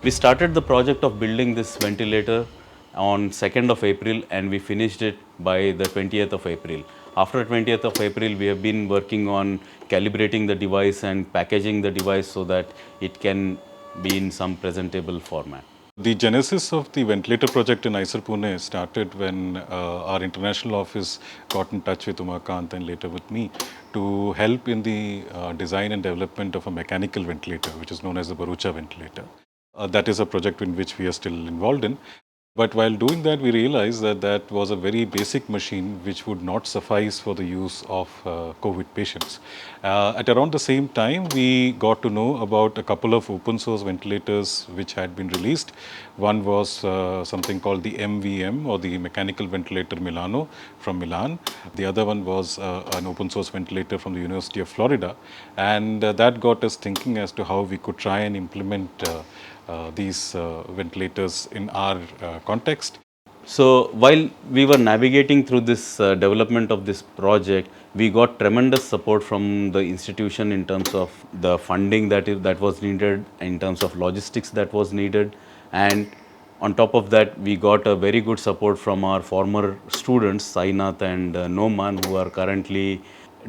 We started the project of building this ventilator on 2nd of April and we finished it by the 20th of April. After 20th of April, we have been working on calibrating the device and packaging the device so that it can be in some presentable format. The genesis of the ventilator project in IISER Pune started when our international office got in touch with Umakant and later with me to help in the design and development of a mechanical ventilator, which is known as the Barucha ventilator. That is a project in which we are still involved in. But while doing that, we realized that that was a very basic machine which would not suffice for the use of COVID patients. At around the same time, we got to know about a couple of open source ventilators which had been released. One was something called the MVM or the Mechanical Ventilator Milano from Milan. The other one was an open source ventilator from the University of Florida. And that got us thinking as to how we could try and implement these ventilators in our context. So while we were navigating through this development of this project, we got tremendous support from the institution in terms of the funding that was needed, in terms of logistics that was needed, and on top of that, we got a very good support from our former students, Sainath and Noman, who are currently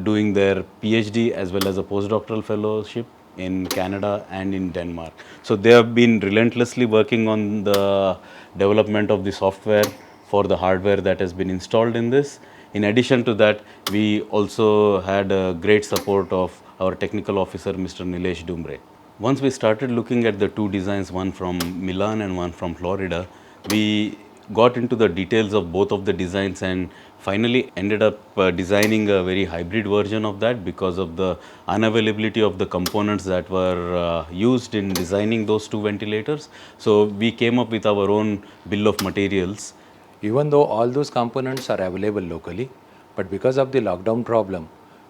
doing their PhD as well as a postdoctoral fellowship in Canada and in Denmark. So they have been relentlessly working on the development of the software for the hardware that has been installed in this. In addition to that, we also had a great support of our technical officer, Mr. Nilesh Dumbre. Once we started looking at the two designs, one from Milan and one from Florida, we got into the details of both of the designs and finally ended up designing a very hybrid version of that because of the unavailability of the components that were used in designing those two ventilators. So we came up with our own bill of materials. Even though all those components are available locally, but because of the lockdown problem,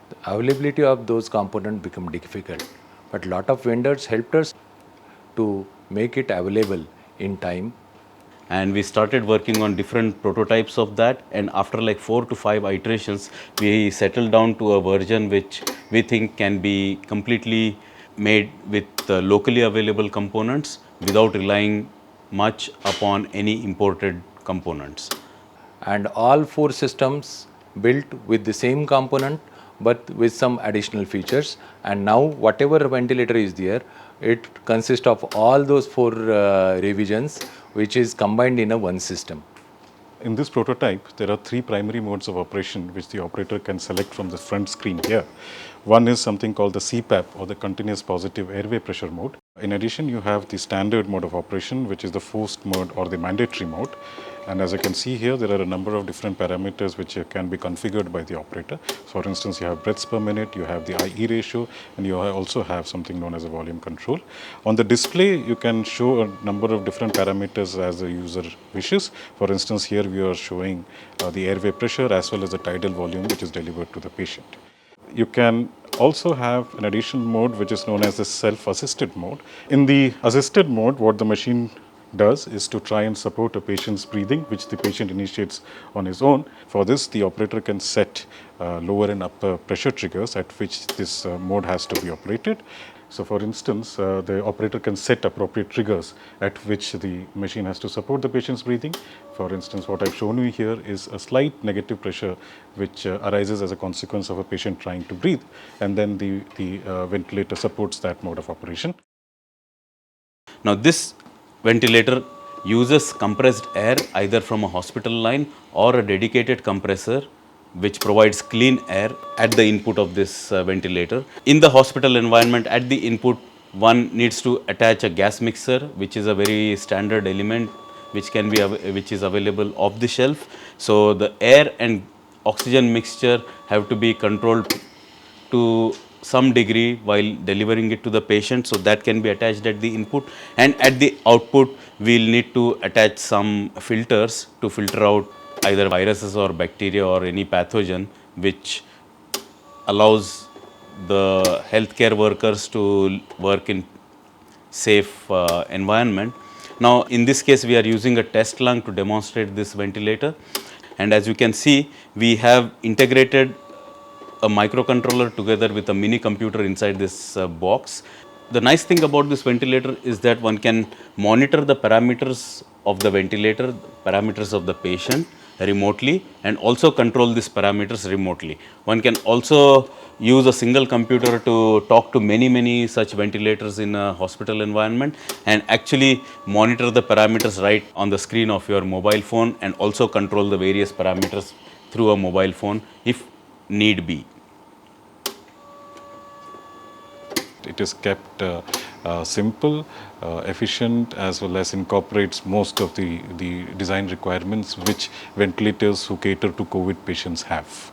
the availability of those components become difficult. But lot of vendors helped us to make it available in time. And we started working on different prototypes of that, and after like 4 to 5 iterations we settled down to a version which we think can be completely made with locally available components without relying much upon any imported components. And all four systems built with the same component but with some additional features. And now whatever ventilator is there, it consists of all those four revisions which is combined in a one system. In this prototype, there are three primary modes of operation which the operator can select from the front screen here. One is something called the CPAP or the continuous positive airway pressure mode. In addition, you have the standard mode of operation, which is the forced mode or the mandatory mode. And as you can see here, there are a number of different parameters which can be configured by the operator. So for instance, you have breaths per minute, you have the IE ratio, and you also have something known as a volume control. On the display, you can show a number of different parameters as the user wishes. For instance, here we are showing the airway pressure as well as the tidal volume which is delivered to the patient. You can also have an additional mode which is known as the self-assisted mode. In the assisted mode, what the machine does is to try and support a patient's breathing, which the patient initiates on his own. For this, the operator can set lower and upper pressure triggers at which this mode has to be operated. So for instance, the operator can set appropriate triggers at which the machine has to support the patient's breathing. For instance, what I've shown you here is a slight negative pressure which arises as a consequence of a patient trying to breathe, and then the ventilator supports that mode of operation. Now this ventilator uses compressed air either from a hospital line or a dedicated compressor which provides clean air at the input of this ventilator. In the hospital environment, at the input, one needs to attach a gas mixer, which is a very standard element which is available off the shelf. So the air and oxygen mixture have to be controlled to some degree while delivering it to the patient, so that can be attached at the input, and at the output we'll need to attach some filters to filter out either viruses or bacteria or any pathogen which allows the healthcare workers to work in safe environment. Now in this case we are using a test lung to demonstrate this ventilator, and as you can see we have integrated a microcontroller together with a mini computer inside this box. the nice thing about this ventilator is that one can monitor the parameters of the ventilator, parameters of the patient remotely, and also control these parameters remotely. One can also use a single computer to talk to many such ventilators in a hospital environment and actually monitor the parameters right on the screen of your mobile phone, and also control the various parameters through a mobile phone if need be. It is kept simple, efficient, as well as incorporates most of the design requirements which ventilators who cater to COVID patients have.